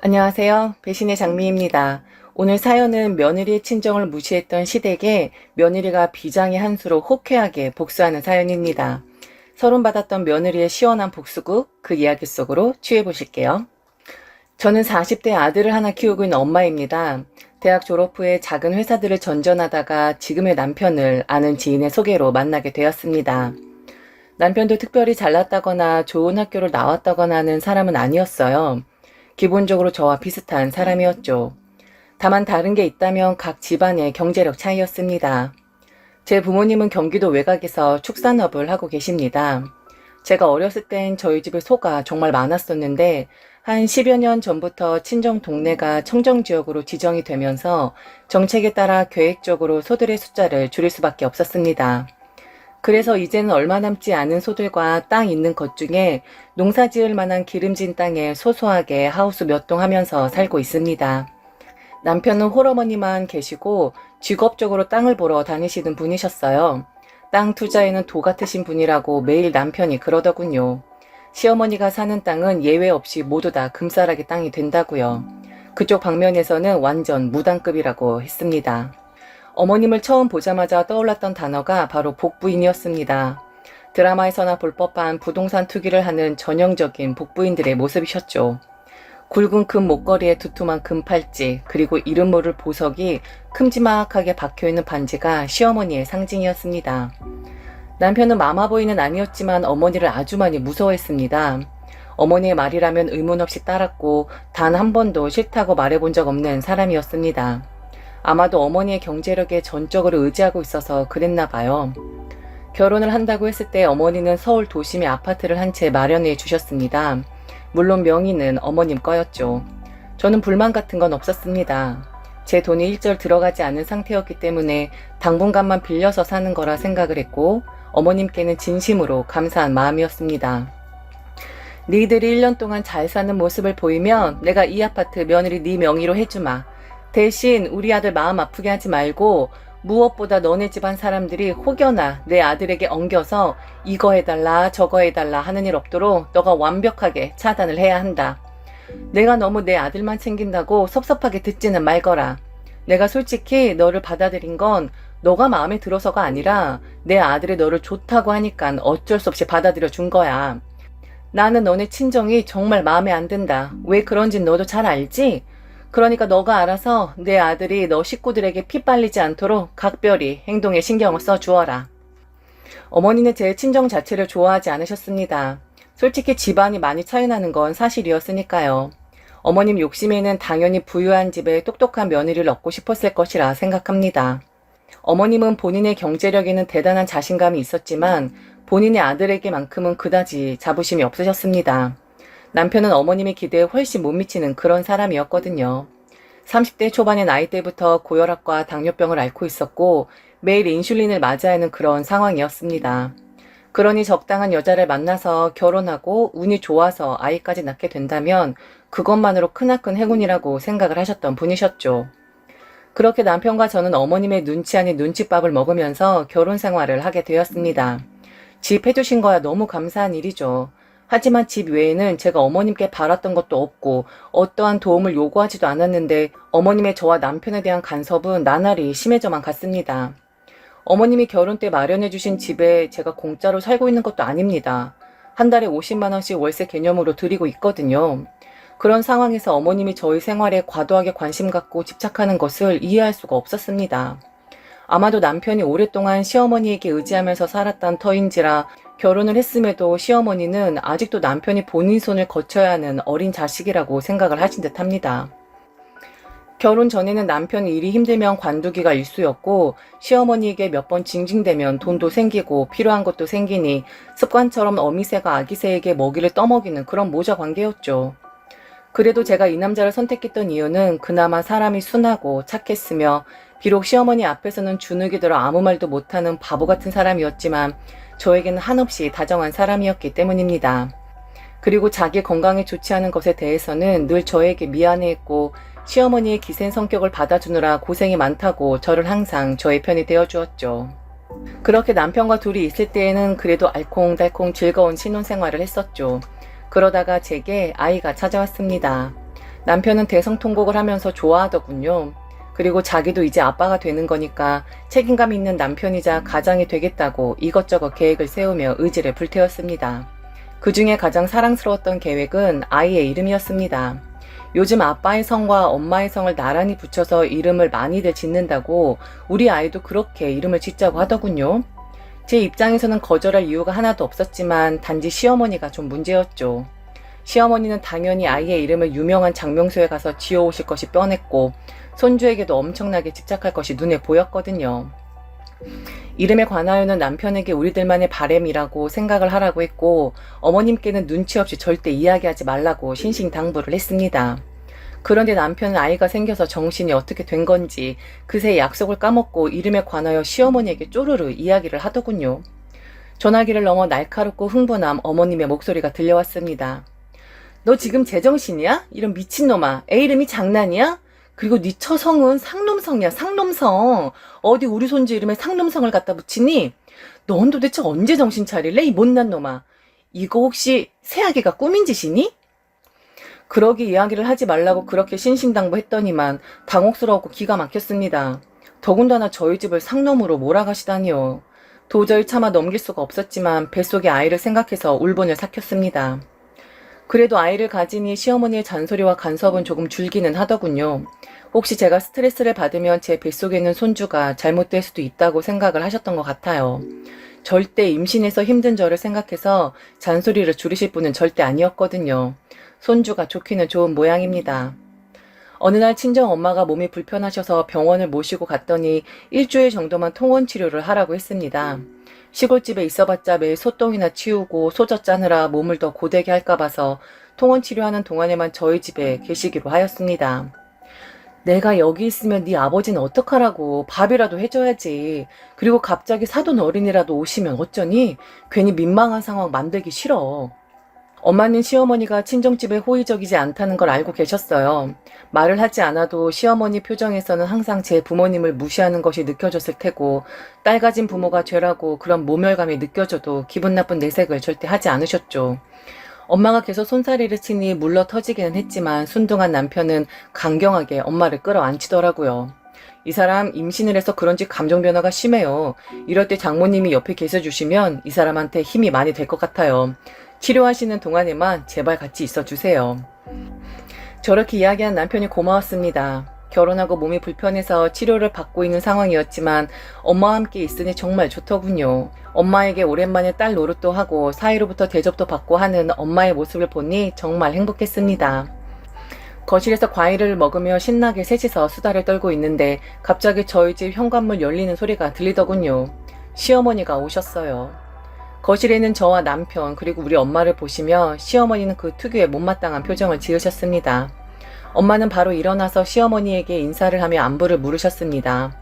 안녕하세요. 배신의 장미입니다. 오늘 사연은 며느리의 친정을 무시했던 시댁에 며느리가 비장의 한 수로 호쾌하게 복수하는 사연입니다. 서론받았던 며느리의 시원한 복수극, 그 이야기 속으로 취해보실게요. 저는 40대 아들을 하나 키우고 있는 엄마입니다. 대학 졸업 후에 작은 회사들을 전전하다가 지금의 남편을 아는 지인의 소개로 만나게 되었습니다. 남편도 특별히 잘났다거나 좋은 학교를 나왔다거나 하는 사람은 아니었어요. 기본적으로 저와 비슷한 사람이었죠. 다만 다른 게 있다면 각 집안의 경제력 차이였습니다. 제 부모님은 경기도 외곽에서 축산업을 하고 계십니다. 제가 어렸을 땐 저희 집에 소가 정말 많았었는데 한 10여 년 전부터 친정 동네가 청정지역으로 지정이 되면서 정책에 따라 계획적으로 소들의 숫자를 줄일 수밖에 없었습니다. 그래서 이제는 얼마 남지 않은 소들과 땅 있는 것 중에 농사 지을 만한 기름진 땅에 소소하게 하우스 몇 동 하면서 살고 있습니다. 남편은 홀어머니만 계시고 직업적으로 땅을 보러 다니시는 분이셨어요. 땅 투자에는 도 같으신 분이라고 매일 남편이 그러더군요. 시어머니가 사는 땅은 예외 없이 모두 다 금싸라기 땅이 된다고요. 그쪽 방면에서는 완전 무당급이라고 했습니다. 어머님을 처음 보자마자 떠올랐던 단어가 바로 복부인이었습니다. 드라마에서나 볼 법한 부동산 투기를 하는 전형적인 복부인들의 모습이셨죠. 굵은 금 목걸이에 두툼한 금 팔찌, 그리고 이름 모를 보석이 큼지막하게 박혀있는 반지가 시어머니의 상징이었습니다. 남편은 마마보이는 아니었지만 어머니를 아주 많이 무서워했습니다. 어머니의 말이라면 의문 없이 따랐고 단 한 번도 싫다고 말해본 적 없는 사람이었습니다. 아마도 어머니의 경제력에 전적으로 의지하고 있어서 그랬나 봐요. 결혼을 한다고 했을 때 어머니는 서울 도심에 아파트를 한 채 마련해 주셨습니다. 물론 명의는 어머님 거였죠. 저는 불만 같은 건 없었습니다. 제 돈이 일절 들어가지 않은 상태였기 때문에 당분간만 빌려서 사는 거라 생각을 했고 어머님께는 진심으로 감사한 마음이었습니다. 니들이 1년 동안 잘 사는 모습을 보이면 내가 이 아파트 며느리 네 명의로 해주마. 대신 우리 아들 마음 아프게 하지 말고 무엇보다 너네 집안 사람들이 혹여나 내 아들에게 엉겨서 이거 해달라 저거 해달라 하는 일 없도록 너가 완벽하게 차단을 해야 한다. 내가 너무 내 아들만 챙긴다고 섭섭하게 듣지는 말거라. 내가 솔직히 너를 받아들인 건 너가 마음에 들어서가 아니라 내 아들이 너를 좋다고 하니까 어쩔 수 없이 받아들여 준 거야. 나는 너네 친정이 정말 마음에 안 든다. 왜 그런진 너도 잘 알지? 그러니까 너가 알아서 내 아들이 너 식구들에게 피 빨리지 않도록 각별히 행동에 신경을 써 주어라. 어머니는 제 친정 자체를 좋아하지 않으셨습니다. 솔직히 집안이 많이 차이나는 건 사실이었으니까요. 어머님 욕심에는 당연히 부유한 집에 똑똑한 며느리를 얻고 싶었을 것이라 생각합니다. 어머님은 본인의 경제력에는 대단한 자신감이 있었지만 본인의 아들에게만큼은 그다지 자부심이 없으셨습니다. 남편은 어머님의 기대에 훨씬 못 미치는 그런 사람이었거든요. 30대 초반의 나이 때부터 고혈압과 당뇨병을 앓고 있었고 매일 인슐린을 맞아야 하는 그런 상황이었습니다. 그러니 적당한 여자를 만나서 결혼하고 운이 좋아서 아이까지 낳게 된다면 그것만으로 크나큰 행운이라고 생각을 하셨던 분이셨죠. 그렇게 남편과 저는 어머님의 눈치 아닌 눈칫밥을 먹으면서 결혼 생활을 하게 되었습니다. 집 해주신 거야 너무 감사한 일이죠. 하지만 집 외에는 제가 어머님께 바랐던 것도 없고 어떠한 도움을 요구하지도 않았는데 어머님의 저와 남편에 대한 간섭은 나날이 심해져만 갔습니다. 어머님이 결혼 때 마련해 주신 집에 제가 공짜로 살고 있는 것도 아닙니다. 한 달에 50만 원씩 월세 개념으로 드리고 있거든요. 그런 상황에서 어머님이 저희 생활에 과도하게 관심 갖고 집착하는 것을 이해할 수가 없었습니다. 아마도 남편이 오랫동안 시어머니에게 의지하면서 살았던 터인지라 결혼을 했음에도 시어머니는 아직도 남편이 본인 손을 거쳐야 하는 어린 자식이라고 생각을 하신 듯 합니다. 결혼 전에는 남편이 일이 힘들면 관두기가 일쑤였고 시어머니에게 몇 번 징징대면 돈도 생기고 필요한 것도 생기니 습관처럼 어미새가 아기새에게 먹이를 떠먹이는 그런 모자 관계였죠. 그래도 제가 이 남자를 선택했던 이유는 그나마 사람이 순하고 착했으며 비록 시어머니 앞에서는 주눅이 들어 아무 말도 못하는 바보 같은 사람이었지만 저에게는 한없이 다정한 사람이었기 때문입니다. 그리고 자기 건강에 좋지 않은 것에 대해서는 늘 저에게 미안해했고 시어머니의 기센 성격을 받아주느라 고생이 많다고 저를 항상 저의 편이 되어주었죠. 그렇게 남편과 둘이 있을 때에는 그래도 알콩달콩 즐거운 신혼생활을 했었죠. 그러다가 제게 아이가 찾아왔습니다. 남편은 대성통곡을 하면서 좋아하더군요. 그리고 자기도 이제 아빠가 되는 거니까 책임감 있는 남편이자 가장이 되겠다고 이것저것 계획을 세우며 의지를 불태웠습니다. 그 중에 가장 사랑스러웠던 계획은 아이의 이름이었습니다. 요즘 아빠의 성과 엄마의 성을 나란히 붙여서 이름을 많이들 짓는다고 우리 아이도 그렇게 이름을 짓자고 하더군요. 제 입장에서는 거절할 이유가 하나도 없었지만 단지 시어머니가 좀 문제였죠. 시어머니는 당연히 아이의 이름을 유명한 장명소에 가서 지어오실 것이 뻔했고 손주에게도 엄청나게 집착할 것이 눈에 보였거든요. 이름에 관하여는 남편에게 우리들만의 바램이라고 생각을 하라고 했고 어머님께는 눈치 없이 절대 이야기하지 말라고 신신당부를 했습니다. 그런데 남편은 아이가 생겨서 정신이 어떻게 된 건지 그새 약속을 까먹고 이름에 관하여 시어머니에게 쪼르르 이야기를 하더군요. 전화기를 넘어 날카롭고 흥분한 어머님의 목소리가 들려왔습니다. 너 지금 제정신이야? 이런 미친놈아. 애 이름이 장난이야? 그리고 네 처성은 상놈성이야, 상놈성. 어디 우리 손주 이름에 상놈성을 갖다 붙이니? 넌 도대체 언제 정신 차릴래? 이 못난 놈아. 이거 혹시 새아기가 꾸민 짓이니? 그러기 이야기를 하지 말라고 그렇게 신신당부했더니만 당혹스러웠고 기가 막혔습니다. 더군다나 저희 집을 상놈으로 몰아가시다니요. 도저히 참아 넘길 수가 없었지만 뱃속의 아이를 생각해서 울분을 삭혔습니다. 그래도 아이를 가지니 시어머니의 잔소리와 간섭은 조금 줄기는 하더군요. 혹시 제가 스트레스를 받으면 제 뱃속에 있는 손주가 잘못될 수도 있다고 생각을 하셨던 것 같아요. 절대 임신해서 힘든 저를 생각해서 잔소리를 줄이실 분은 절대 아니었거든요. 손주가 좋기는 좋은 모양입니다. 어느 날 친정 엄마가 몸이 불편하셔서 병원을 모시고 갔더니 일주일 정도만 통원 치료를 하라고 했습니다. 시골집에 있어봤자 매일 소똥이나 치우고 소젖 짜느라 몸을 더 고되게 할까 봐서 통원 치료하는 동안에만 저희 집에 계시기로 하였습니다. 내가 여기 있으면 네 아버지는 어떡하라고. 밥이라도 해줘야지. 그리고 갑자기 사돈 어린이라도 오시면 어쩌니? 괜히 민망한 상황 만들기 싫어. 엄마는 시어머니가 친정집에 호의적이지 않다는 걸 알고 계셨어요. 말을 하지 않아도 시어머니 표정에서는 항상 제 부모님을 무시하는 것이 느껴졌을 테고 딸 가진 부모가 죄라고 그런 모멸감이 느껴져도 기분 나쁜 내색을 절대 하지 않으셨죠. 엄마가 계속 손사래를 치니 물러 터지기는 했지만 순둥한 남편은 강경하게 엄마를 끌어안치더라고요. 이 사람 임신을 해서 그런지 감정 변화가 심해요. 이럴 때 장모님이 옆에 계셔주시면 이 사람한테 힘이 많이 될 것 같아요. 치료하시는 동안에만 제발 같이 있어주세요. 저렇게 이야기한 남편이 고마웠습니다. 결혼하고 몸이 불편해서 치료를 받고 있는 상황이었지만 엄마와 함께 있으니 정말 좋더군요. 엄마에게 오랜만에 딸 노릇도 하고 사이로부터 대접도 받고 하는 엄마의 모습을 보니 정말 행복했습니다. 거실에서 과일을 먹으며 신나게 셋이서 수다를 떨고 있는데 갑자기 저희 집 현관문 열리는 소리가 들리더군요. 시어머니가 오셨어요. 거실에는 저와 남편 그리고 우리 엄마를 보시며 시어머니는 그 특유의 못마땅한 표정을 지으셨습니다. 엄마는 바로 일어나서 시어머니에게 인사를 하며 안부를 물으셨습니다.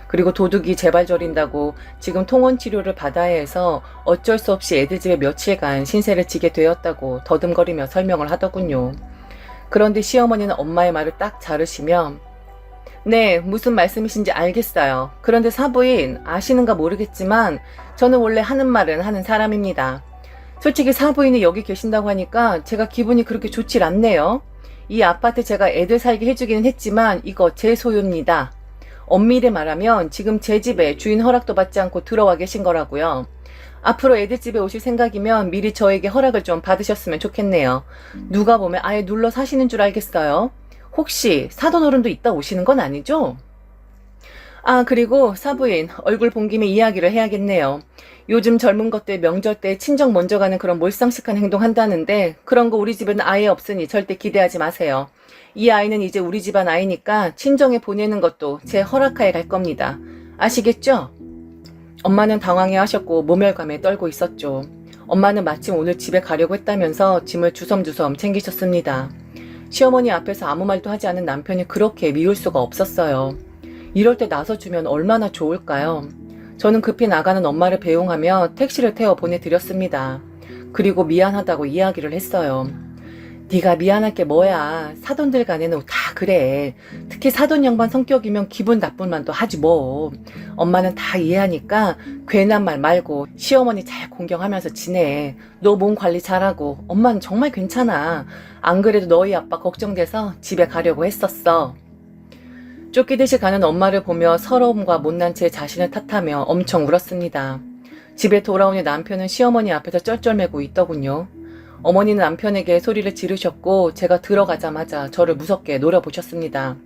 그리고 도둑이 제발 저린다고 지금 통원 치료를 받아야 해서 어쩔 수 없이 애들 집에 며칠간 신세를 지게 되었다고 더듬거리며 설명을 하더군요. 그런데 시어머니는 엄마의 말을 딱 자르시며 네, 무슨 말씀이신지 알겠어요. 그런데 사부인 아시는가 모르겠지만 저는 원래 하는 말은 하는 사람입니다. 솔직히 사부인이 여기 계신다고 하니까 제가 기분이 그렇게 좋질 않네요. 이 아파트 제가 애들 살게 해주기는 했지만 이거 제 소유입니다. 엄밀히 말하면 지금 제 집에 주인 허락도 받지 않고 들어와 계신 거라고요. 앞으로 애들 집에 오실 생각이면 미리 저에게 허락을 좀 받으셨으면 좋겠네요. 누가 보면 아예 눌러 사시는 줄 알겠어요. 혹시 사돈어른도 이따 오시는 건 아니죠? 아, 그리고 사부인 얼굴 본 김에 이야기를 해야겠네요. 요즘 젊은 것들 명절 때 친정 먼저 가는 그런 몰상식한 행동 한다는데 그런 거 우리 집에는 아예 없으니 절대 기대하지 마세요. 이 아이는 이제 우리 집안 아이니까 친정에 보내는 것도 제 허락하에 갈 겁니다. 아시겠죠? 엄마는 당황해 하셨고 모멸감에 떨고 있었죠. 엄마는 마침 오늘 집에 가려고 했다면서 짐을 주섬주섬 챙기셨습니다. 시어머니 앞에서 아무 말도 하지 않은 남편이 그렇게 미울 수가 없었어요. 이럴 때 나서주면 얼마나 좋을까요? 저는 급히 나가는 엄마를 배웅하며 택시를 태워 보내드렸습니다. 그리고 미안하다고 이야기를 했어요. 네가 미안할 게 뭐야. 사돈들 간에는 다 그래. 특히 사돈 양반 성격이면 기분 나쁜 말도 하지 뭐. 엄마는 다 이해하니까 괜한 말 말고 시어머니 잘 공경하면서 지내. 너 몸 관리 잘하고 엄마는 정말 괜찮아. 안 그래도 너희 아빠 걱정돼서 집에 가려고 했었어. 쫓기듯이 가는 엄마를 보며 서러움과 못난 채 자신을 탓하며 엄청 울었습니다. 집에 돌아오니 남편은 시어머니 앞에서 쩔쩔매고 있더군요. 어머니는 남편에게 소리를 지르셨고 제가 들어가자마자 저를 무섭게 노려보셨습니다.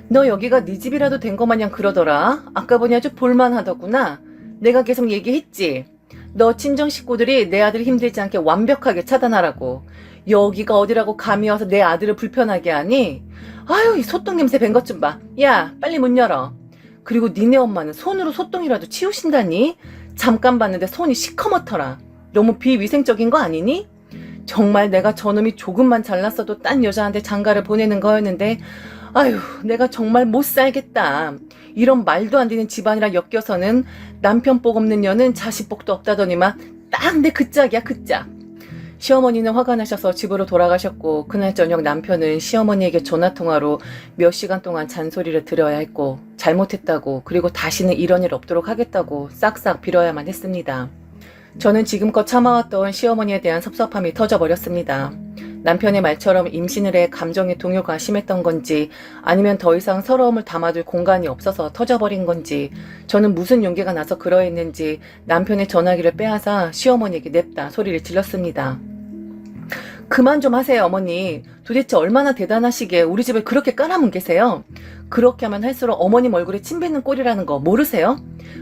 너 여기가 네 집이라도 된 것 마냥 그러더라. 아까 보니 아주 볼만하더구나. 내가 계속 얘기했지. 너 친정 식구들이 내 아들 힘들지 않게 완벽하게 차단하라고. 여기가 어디라고 감히 와서 내 아들을 불편하게 하니? 아유, 이 소똥 냄새 밴 것 좀 봐. 야, 빨리 문 열어. 그리고 니네 엄마는 손으로 소똥이라도 치우신다니? 잠깐 봤는데 손이 시커멓더라. 너무 비위생적인 거 아니니? 정말 내가 저놈이 조금만 잘났어도 딴 여자한테 장가를 보내는 거였는데 아유, 내가 정말 못 살겠다. 이런 말도 안 되는 집안이라 엮여서는 남편 복 없는 년은 자식 복도 없다더니만 딱 내 그 짝이야, 그 짝. 시어머니는 화가 나셔서 집으로 돌아가셨고 그날 저녁 남편은 시어머니에게 전화통화로 몇 시간 동안 잔소리를 들어야 했고 잘못했다고 그리고 다시는 이런 일 없도록 하겠다고 싹싹 빌어야만 했습니다. 저는 지금껏 참아왔던 시어머니에 대한 섭섭함이 터져버렸습니다. 남편의 말처럼 임신을 해 감정의 동요가 심했던 건지 아니면 더 이상 서러움을 담아둘 공간이 없어서 터져버린 건지 저는 무슨 용기가 나서 그러했는지 남편의 전화기를 빼앗아 시어머니에게 냅다 소리를 질렀습니다. 그만 좀 하세요, 어머니. 도대체 얼마나 대단하시게 우리 집을 그렇게 깔아뭉개세요? 그렇게 하면 할수록 어머님 얼굴에 침 뱉는 꼴이라는 거 모르세요?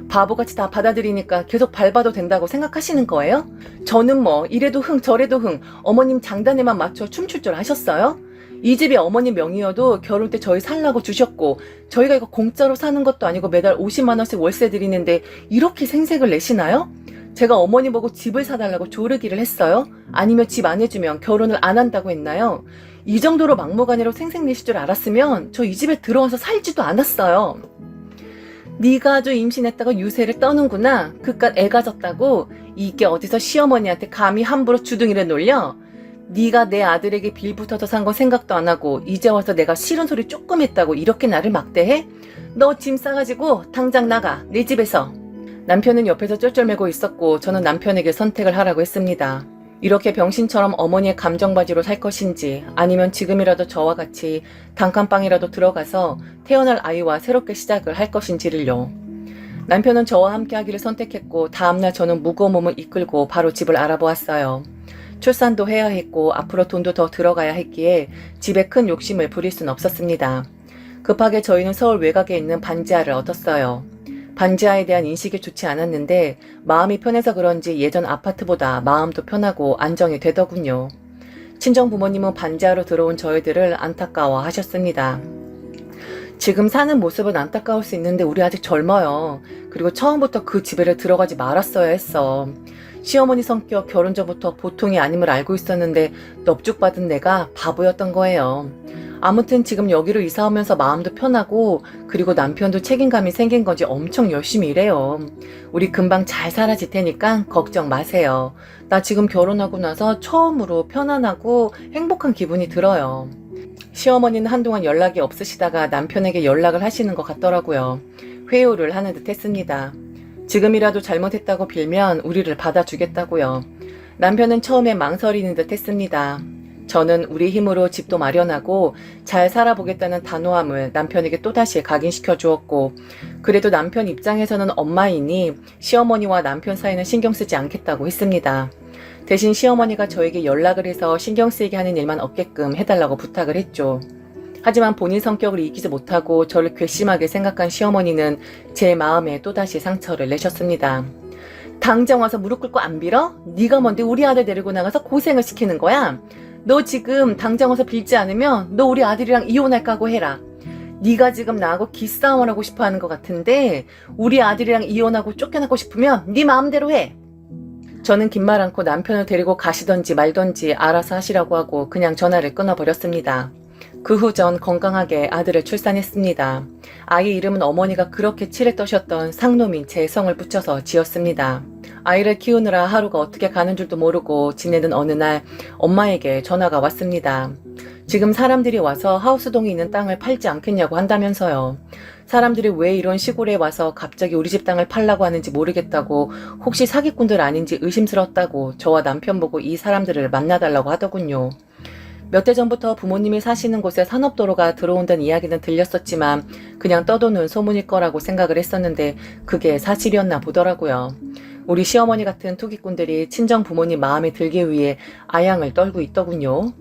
바보같이 다 받아들이니까 계속 밟아도 된다고 생각하시는 거예요? 저는 뭐 이래도 흥 저래도 흥 어머님 장단에만 맞춰 춤출 줄 아셨어요? 이 집이 어머님 명의여도 결혼 때 저희 살라고 주셨고 저희가 이거 공짜로 사는 것도 아니고 매달 50만 원씩 월세 드리는데 이렇게 생색을 내시나요? 제가 어머니 보고 집을 사달라고 조르기를 했어요? 아니면 집 안 해주면 결혼을 안 한다고 했나요? 이 정도로 막무가내로 생색내실 줄 알았으면 저 이 집에 들어와서 살지도 않았어요. 네가 아주 임신했다고 유세를 떠는구나. 그깟 애가 졌다고. 이게 어디서 시어머니한테 감히 함부로 주둥이를 놀려? 네가 내 아들에게 빌 붙어서 산 건 생각도 안 하고 이제 와서 내가 싫은 소리 조금 했다고 이렇게 나를 막대해? 너 짐 싸가지고 당장 나가. 내 집에서. 남편은 옆에서 쩔쩔매고 있었고 저는 남편에게 선택을 하라고 했습니다. 이렇게 병신처럼 어머니의 감정바지로 살 것인지 아니면 지금이라도 저와 같이 단칸방이라도 들어가서 태어날 아이와 새롭게 시작을 할 것인지를요. 남편은 저와 함께 하기를 선택했고 다음날 저는 무거운 몸을 이끌고 바로 집을 알아보았어요. 출산도 해야 했고 앞으로 돈도 더 들어가야 했기에 집에 큰 욕심을 부릴 순 없었습니다. 급하게 저희는 서울 외곽에 있는 반지하를 얻었어요. 반지하에 대한 인식이 좋지 않았는데 마음이 편해서 그런지 예전 아파트보다 마음도 편하고 안정이 되더군요. 친정 부모님은 반지하로 들어온 저희들을 안타까워 하셨습니다. 지금 사는 모습은 안타까울 수 있는데 우리 아직 젊어요. 그리고 처음부터 그 집에를 들어가지 말았어야 했어. 시어머니 성격 결혼 전부터 보통이 아님을 알고 있었는데 넙죽받은 내가 바보였던 거예요. 아무튼 지금 여기로 이사 오면서 마음도 편하고 그리고 남편도 책임감이 생긴 건지 엄청 열심히 일해요. 우리 금방 잘 살아질 테니까 걱정 마세요. 나 지금 결혼하고 나서 처음으로 편안하고 행복한 기분이 들어요. 시어머니는 한동안 연락이 없으시다가 남편에게 연락을 하시는 것 같더라고요. 회유를 하는 듯 했습니다. 지금이라도 잘못했다고 빌면 우리를 받아주겠다고요. 남편은 처음에 망설이는 듯 했습니다. 저는 우리 힘으로 집도 마련하고 잘 살아보겠다는 단호함을 남편에게 또다시 각인시켜 주었고 그래도 남편 입장에서는 엄마이니 시어머니와 남편 사이는 신경 쓰지 않겠다고 했습니다. 대신 시어머니가 저에게 연락을 해서 신경 쓰이게 하는 일만 없게끔 해달라고 부탁을 했죠. 하지만 본인 성격을 이기지 못하고 저를 괘씸하게 생각한 시어머니는 제 마음에 또다시 상처를 내셨습니다. 당장 와서 무릎 꿇고 안 빌어? 네가 뭔데 우리 아들 데리고 나가서 고생을 시키는 거야? 너 지금 당장 와서 빌지 않으면 너 우리 아들이랑 이혼할 각오 해라. 네가 지금 나하고 기싸움을 하고 싶어 하는 것 같은데 우리 아들이랑 이혼하고 쫓겨나고 싶으면 네 마음대로 해. 저는 긴 말 않고 남편을 데리고 가시던지 말던지 알아서 하시라고 하고 그냥 전화를 끊어버렸습니다. 그 후 전 건강하게 아들을 출산했습니다. 아이 이름은 어머니가 그렇게 칠해 떠셨던 상놈인 제 성을 붙여서 지었습니다. 아이를 키우느라 하루가 어떻게 가는 줄도 모르고 지내던 어느 날 엄마에게 전화가 왔습니다. 지금 사람들이 와서 하우스동에 있는 땅을 팔지 않겠냐고 한다면서요. 사람들이 왜 이런 시골에 와서 갑자기 우리 집 땅을 팔라고 하는지 모르겠다고, 혹시 사기꾼들 아닌지 의심스럽다고 저와 남편 보고 이 사람들을 만나달라고 하더군요. 몇 해 전부터 부모님이 사시는 곳에 산업도로가 들어온다는 이야기는 들렸었지만 그냥 떠도는 소문일 거라고 생각을 했었는데 그게 사실이었나 보더라고요. 우리 시어머니 같은 투기꾼들이 친정 부모님 마음에 들기 위해 아양을 떨고 있더군요.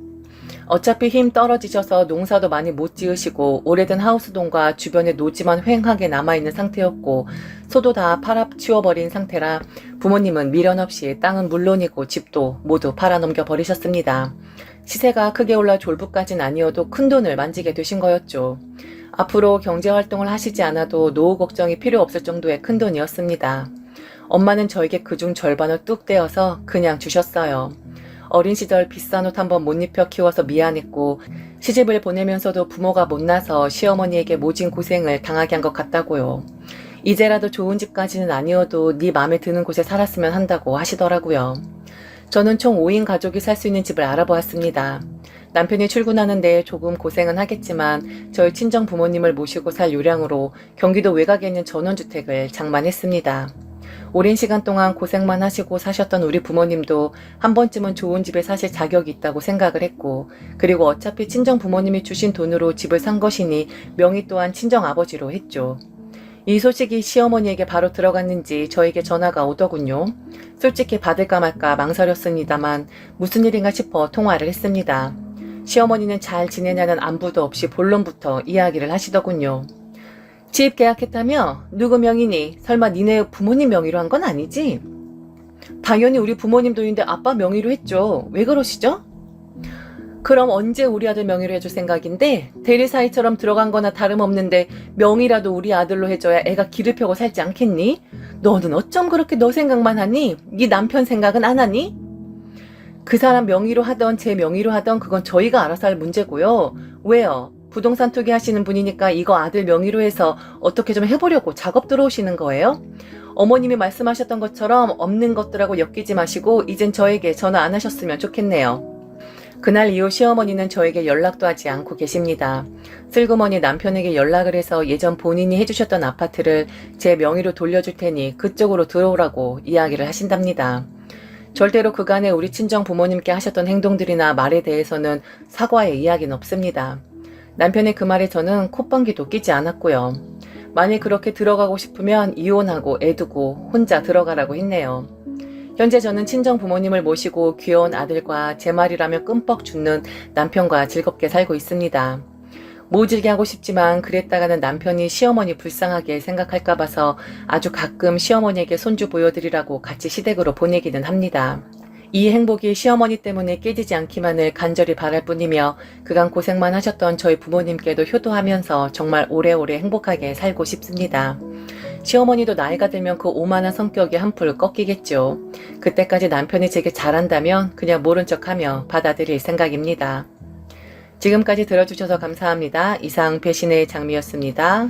어차피 힘 떨어지셔서 농사도 많이 못 지으시고 오래된 하우스동과 주변에 노지만 휑하게 남아있는 상태였고 소도 다 팔아 치워버린 상태라 부모님은 미련 없이 땅은 물론이고 집도 모두 팔아넘겨 버리셨습니다. 시세가 크게 올라 졸부까진 아니어도 큰돈을 만지게 되신 거였죠. 앞으로 경제활동을 하시지 않아도 노후 걱정이 필요 없을 정도의 큰돈이었습니다. 엄마는 저에게 그중 절반을 뚝 떼어서 그냥 주셨어요. 어린 시절 비싼 옷 한번 못 입혀 키워서 미안했고 시집을 보내면서도 부모가 못나서 시어머니에게 모진 고생을 당하게 한 것 같다고요. 이제라도 좋은 집까지는 아니어도 네 맘에 드는 곳에 살았으면 한다고 하시더라고요. 저는 총 5인 가족이 살 수 있는 집을 알아보았습니다. 남편이 출근하는데 조금 고생은 하겠지만 저희 친정 부모님을 모시고 살 요량으로 경기도 외곽에 있는 전원주택을 장만했습니다. 오랜 시간 동안 고생만 하시고 사셨던 우리 부모님도 한 번쯤은 좋은 집에 사실 자격이 있다고 생각을 했고, 그리고 어차피 친정 부모님이 주신 돈으로 집을 산 것이니 명의 또한 친정 아버지로 했죠. 이 소식이 시어머니에게 바로 들어갔는지 저에게 전화가 오더군요. 솔직히 받을까 말까 망설였습니다만 무슨 일인가 싶어 통화를 했습니다. 시어머니는 잘 지내냐는 안부도 없이 본론부터 이야기를 하시더군요. 집 계약했다며? 누구 명의니? 설마 니네 부모님 명의로 한 건 아니지? 당연히 우리 부모님 돈인데 아빠 명의로 했죠. 왜 그러시죠? 그럼 언제 우리 아들 명의로 해줄 생각인데? 대리사이처럼 들어간 거나 다름없는데 명의라도 우리 아들로 해줘야 애가 기를 펴고 살지 않겠니? 너는 어쩜 그렇게 너 생각만 하니? 네 남편 생각은 안 하니? 그 사람 명의로 하던 제 명의로 하던 그건 저희가 알아서 할 문제고요. 왜요? 부동산 투기 하시는 분이니까 이거 아들 명의로 해서 어떻게 좀 해보려고 작업 들어오시는 거예요? 어머님이 말씀하셨던 것처럼 없는 것들하고 엮이지 마시고 이젠 저에게 전화 안 하셨으면 좋겠네요. 그날 이후 시어머니는 저에게 연락도 하지 않고 계십니다. 슬그머니 남편에게 연락을 해서 예전 본인이 해주셨던 아파트를 제 명의로 돌려줄 테니 그쪽으로 들어오라고 이야기를 하신답니다. 절대로 그간에 우리 친정 부모님께 하셨던 행동들이나 말에 대해서는 사과의 이야기는 없습니다. 남편의 그 말에 저는 콧방귀도 끼지 않았고요. 만일 그렇게 들어가고 싶으면 이혼하고 애 두고 혼자 들어가라고 했네요. 현재 저는 친정 부모님을 모시고 귀여운 아들과 제 말이라며 끔뻑 죽는 남편과 즐겁게 살고 있습니다. 모질게 하고 싶지만 그랬다가는 남편이 시어머니 불쌍하게 생각할까 봐서 아주 가끔 시어머니에게 손주 보여드리라고 같이 시댁으로 보내기는 합니다. 이 행복이 시어머니 때문에 깨지지 않기만을 간절히 바랄 뿐이며 그간 고생만 하셨던 저희 부모님께도 효도하면서 정말 오래오래 행복하게 살고 싶습니다. 시어머니도 나이가 들면 그 오만한 성격이 한풀 꺾이겠죠. 그때까지 남편이 제게 잘한다면 그냥 모른 척하며 받아들일 생각입니다. 지금까지 들어주셔서 감사합니다. 이상 배신의 장미였습니다.